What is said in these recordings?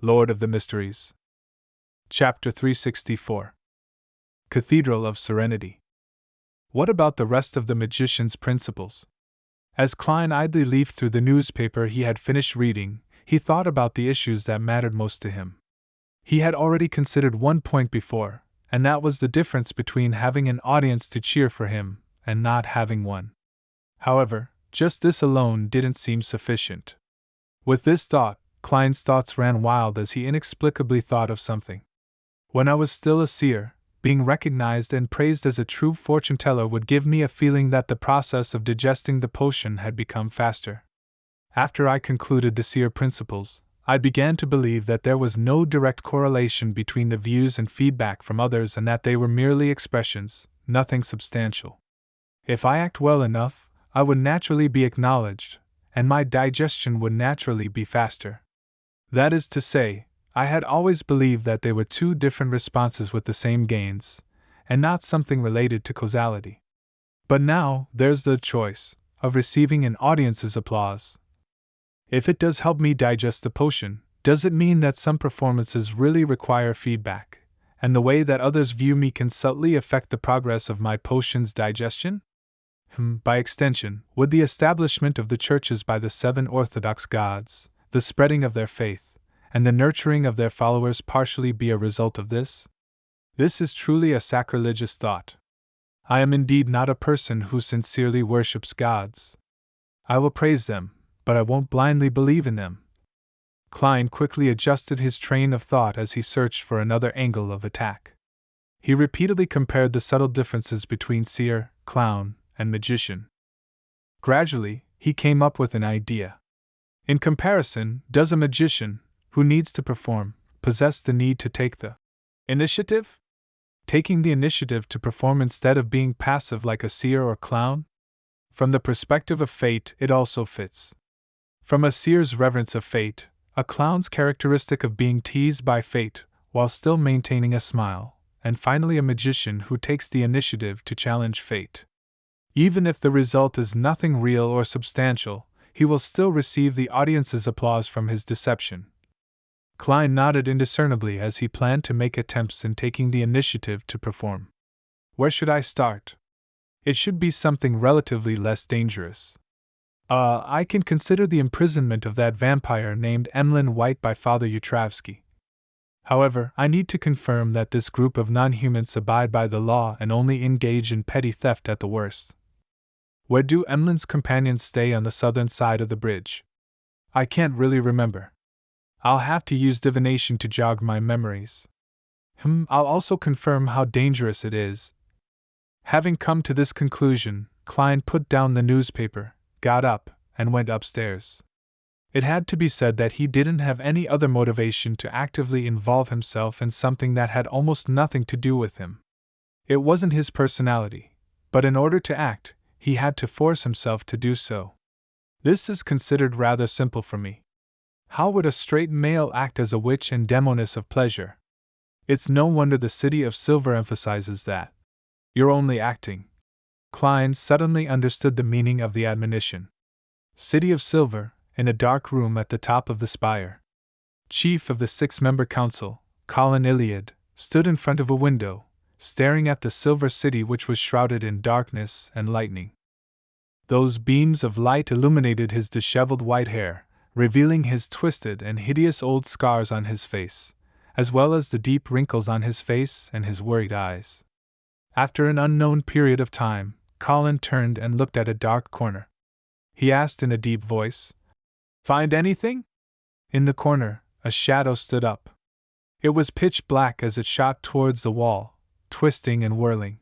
Lord of the Mysteries. Chapter 364. Cathedral of Serenity. What about the rest of the magician's principles? As Klein idly leafed through the newspaper he had finished reading, he thought about the issues that mattered most to him. He had already considered one point before, and that was the difference between having an audience to cheer for him and not having one. However, just this alone didn't seem sufficient. With this thought, Klein's thoughts ran wild as he inexplicably thought of something. When I was still a seer, being recognized and praised as a true fortune-teller would give me a feeling that the process of digesting the potion had become faster. After I concluded the seer principles, I began to believe that there was no direct correlation between the views and feedback from others and that they were merely expressions, nothing substantial. If I act well enough, I would naturally be acknowledged, and my digestion would naturally be faster. That is to say, I had always believed that they were two different responses with the same gains, and not something related to causality. But now, there's the choice of receiving an audience's applause. If it does help me digest the potion, does it mean that some performances really require feedback, and the way that others view me can subtly affect the progress of my potion's digestion? By extension, would the establishment of the churches by the 7 Orthodox gods, the spreading of their faith, and the nurturing of their followers partially be a result of this? This is truly a sacrilegious thought. I am indeed not a person who sincerely worships gods. I will praise them, but I won't blindly believe in them. Klein quickly adjusted his train of thought as he searched for another angle of attack. He repeatedly compared the subtle differences between seer, clown, and magician. Gradually, he came up with an idea. In comparison, does a magician, who needs to perform, possess the need to take the initiative? Taking the initiative to perform instead of being passive like a seer or clown? From the perspective of fate, it also fits. From a seer's reverence of fate, a clown's characteristic of being teased by fate while still maintaining a smile, and finally a magician who takes the initiative to challenge fate. Even if the result is nothing real or substantial, he will still receive the audience's applause from his deception. Klein nodded indiscernibly as he planned to make attempts in taking the initiative to perform. Where should I start? It should be something relatively less dangerous. I can consider the imprisonment of that vampire named Emlyn White by Father Utravsky. However, I need to confirm that this group of non-humans abide by the law and only engage in petty theft at the worst. Where do Emlyn's companions stay on the southern side of the bridge? I can't really remember. I'll have to use divination to jog my memories. I'll also confirm how dangerous it is. Having come to this conclusion, Klein put down the newspaper, got up, and went upstairs. It had to be said that he didn't have any other motivation to actively involve himself in something that had almost nothing to do with him. It wasn't his personality, but in order to act, he had to force himself to do so. This is considered rather simple for me. How would a straight male act as a witch and demoness of pleasure? It's no wonder the City of Silver emphasizes that. You're only acting. Klein suddenly understood the meaning of the admonition. City of Silver, in a dark room at the top of the spire. Chief of the 6-member council, Colin Iliad, stood in front of a window, staring at the silver city which was shrouded in darkness and lightning. Those beams of light illuminated his disheveled white hair, revealing his twisted and hideous old scars on his face, as well as the deep wrinkles on his face and his worried eyes. After an unknown period of time, Colin turned and looked at a dark corner. He asked in a deep voice, "Find anything?" In the corner, a shadow stood up. It was pitch black as it shot towards the wall, twisting and whirling.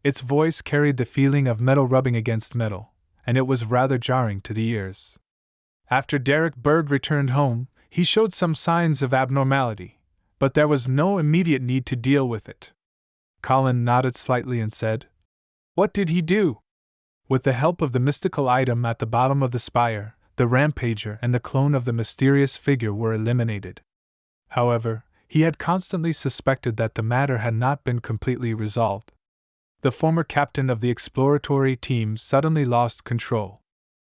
Its voice carried the feeling of metal rubbing against metal, and it was rather jarring to the ears. After Derek Bird returned home, he showed some signs of abnormality, but there was no immediate need to deal with it. Colin nodded slightly and said, "What did he do?" With the help of the mystical item at the bottom of the spire, the rampager and the clone of the mysterious figure were eliminated. However, he had constantly suspected that the matter had not been completely resolved. The former captain of the exploratory team suddenly lost control.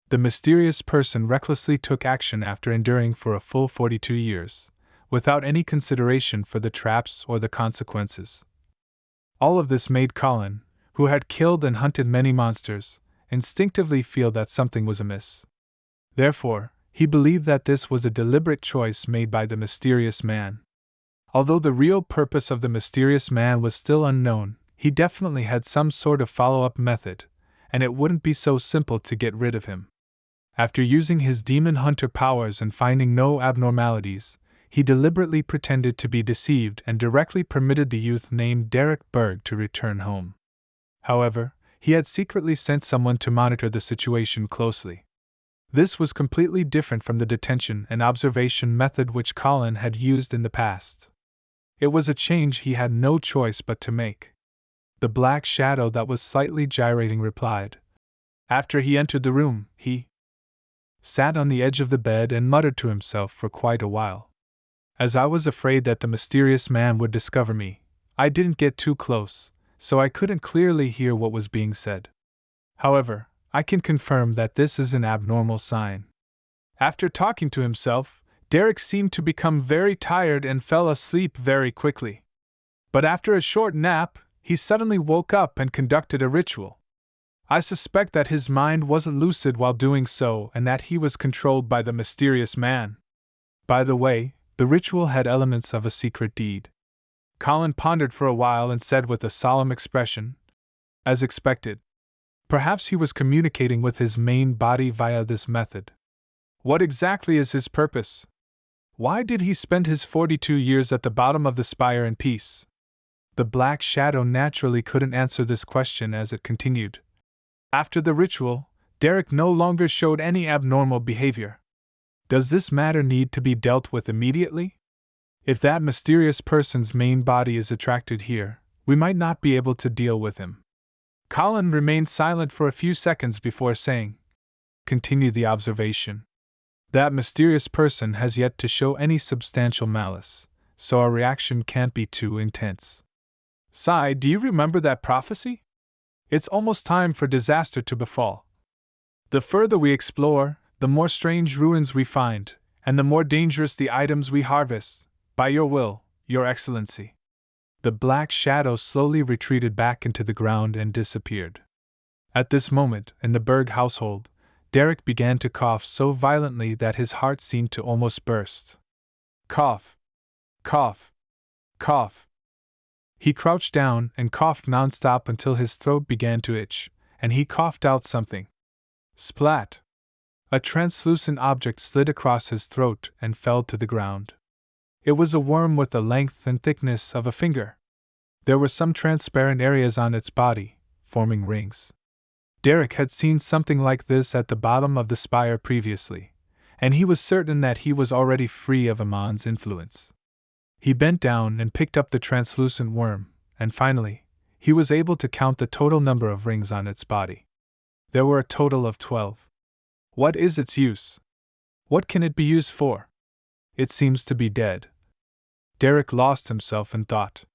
The mysterious person recklessly took action after enduring for a full 42 years, without any consideration for the traps or the consequences. All of this made Colin, who had killed and hunted many monsters, instinctively feel that something was amiss. Therefore, he believed that this was a deliberate choice made by the mysterious man. Although the real purpose of the mysterious man was still unknown, he definitely had some sort of follow-up method, and it wouldn't be so simple to get rid of him. After using his demon hunter powers and finding no abnormalities, he deliberately pretended to be deceived and directly permitted the youth named Derek Berg to return home. However, he had secretly sent someone to monitor the situation closely. This was completely different from the detention and observation method which Colin had used in the past. It was a change he had no choice but to make. The black shadow that was slightly gyrating replied. After he entered the room, he sat on the edge of the bed and muttered to himself for quite a while. As I was afraid that the mysterious man would discover me, I didn't get too close, so I couldn't clearly hear what was being said. However, I can confirm that this is an abnormal sign. After talking to himself, Derek seemed to become very tired and fell asleep very quickly. But after a short nap, he suddenly woke up and conducted a ritual. I suspect that his mind wasn't lucid while doing so and that he was controlled by the mysterious man. By the way, the ritual had elements of a secret deed. Colin pondered for a while and said with a solemn expression, as expected. Perhaps he was communicating with his main body via this method. What exactly is his purpose? Why did he spend his 42 years at the bottom of the spire in peace? The black shadow naturally couldn't answer this question as it continued. After the ritual, Derek no longer showed any abnormal behavior. Does this matter need to be dealt with immediately? If that mysterious person's main body is attracted here, we might not be able to deal with him. Colin remained silent for a few seconds before saying, "Continue the observation. That mysterious person has yet to show any substantial malice, so our reaction can't be too intense. Sai, do you remember that prophecy? It's almost time for disaster to befall. The further we explore, the more strange ruins we find, and the more dangerous the items we harvest, by your will, Your Excellency." The black shadow slowly retreated back into the ground and disappeared. At this moment, in the Berg household, Derek began to cough so violently that his heart seemed to almost burst. Cough. Cough. Cough. He crouched down and coughed nonstop until his throat began to itch, and he coughed out something. Splat! A translucent object slid across his throat and fell to the ground. It was a worm with the length and thickness of a finger. There were some transparent areas on its body, forming rings. Derek had seen something like this at the bottom of the spire previously, and he was certain that he was already free of Amon's influence. He bent down and picked up the translucent worm, and finally, he was able to count the total number of rings on its body. There were a total of 12. What is its use? What can it be used for? It seems to be dead. Derek lost himself in thought.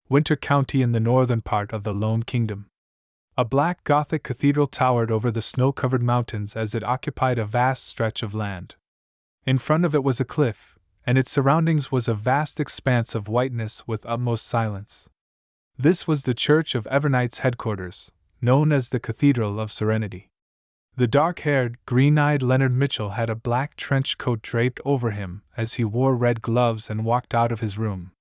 Winter County in the northern part of the Lone Kingdom. A black Gothic cathedral towered over the snow-covered mountains as it occupied a vast stretch of land. In front of it was a cliff, and its surroundings was a vast expanse of whiteness with utmost silence. This was the Church of Evernight's headquarters, known as the Cathedral of Serenity. The dark-haired, green-eyed Leonard Mitchell had a black trench coat draped over him as he wore red gloves and walked out of his room.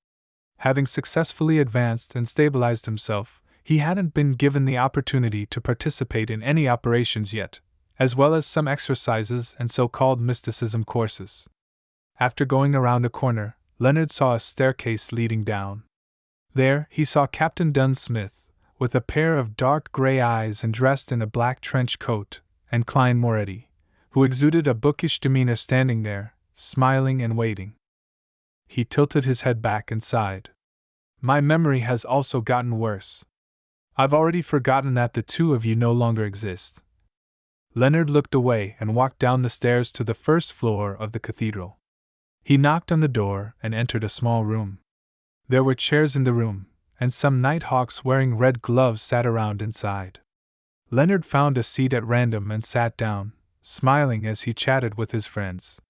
Having successfully advanced and stabilized himself, he hadn't been given the opportunity to participate in any operations yet, as well as some exercises and so-called mysticism courses. After going around a corner, Leonard saw a staircase leading down. There, he saw Captain Dunn Smith, with a pair of dark gray eyes and dressed in a black trench coat, and Klein Moretti, who exuded a bookish demeanor standing there, smiling and waiting. He tilted his head back and sighed. My memory has also gotten worse. I've already forgotten that the two of you no longer exist. Leonard looked away and walked down the stairs to the first floor of the cathedral. He knocked on the door and entered a small room. There were chairs in the room, and some night hawks wearing red gloves sat around inside. Leonard found a seat at random and sat down, smiling as he chatted with his friends.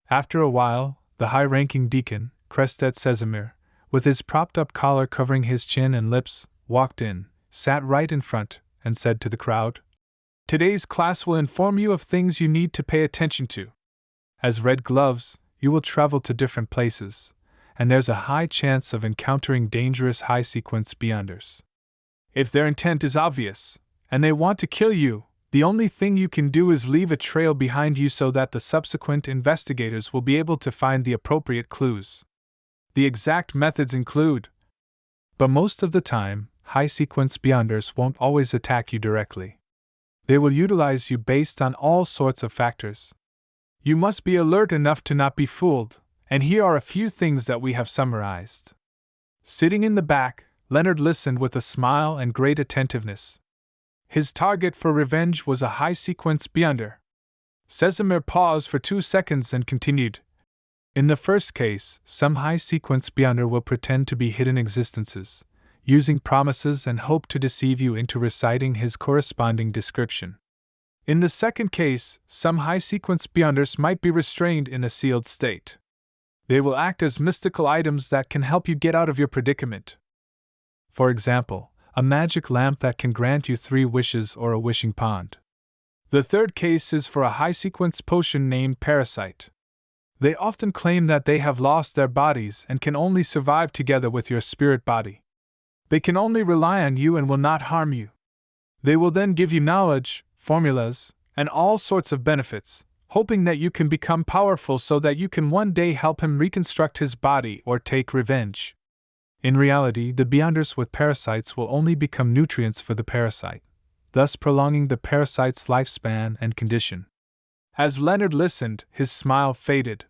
After a while, The high-ranking deacon, Crested Casimir, with his propped-up collar covering his chin and lips, walked in, sat right in front, and said to the crowd, "Today's class will inform you of things you need to pay attention to. As Red Gloves, you will travel to different places, and there's a high chance of encountering dangerous high-sequence beyonders. If their intent is obvious, and they want to kill you, the only thing you can do is leave a trail behind you so that the subsequent investigators will be able to find the appropriate clues. The exact methods include, but most of the time, high-sequence beyonders won't always attack you directly. They will utilize you based on all sorts of factors. You must be alert enough to not be fooled, and here are a few things that we have summarized." Sitting in the back, Leonard listened with a smile and great attentiveness. His target for revenge was a high-sequence beyonder. Casimir paused for 2 seconds and continued. In the first case, some high-sequence beyonder will pretend to be hidden existences, using promises and hope to deceive you into reciting his corresponding description. In the second case, some high-sequence beyonders might be restrained in a sealed state. They will act as mystical items that can help you get out of your predicament. For example, a magic lamp that can grant you 3 wishes or a wishing pond. The third case is for a high-sequence potion named Parasite. They often claim that they have lost their bodies and can only survive together with your spirit body. They can only rely on you and will not harm you. They will then give you knowledge, formulas, and all sorts of benefits, hoping that you can become powerful so that you can one day help him reconstruct his body or take revenge. In reality, the beyonders with parasites will only become nutrients for the parasite, thus prolonging the parasite's lifespan and condition. As Leonard listened, his smile faded.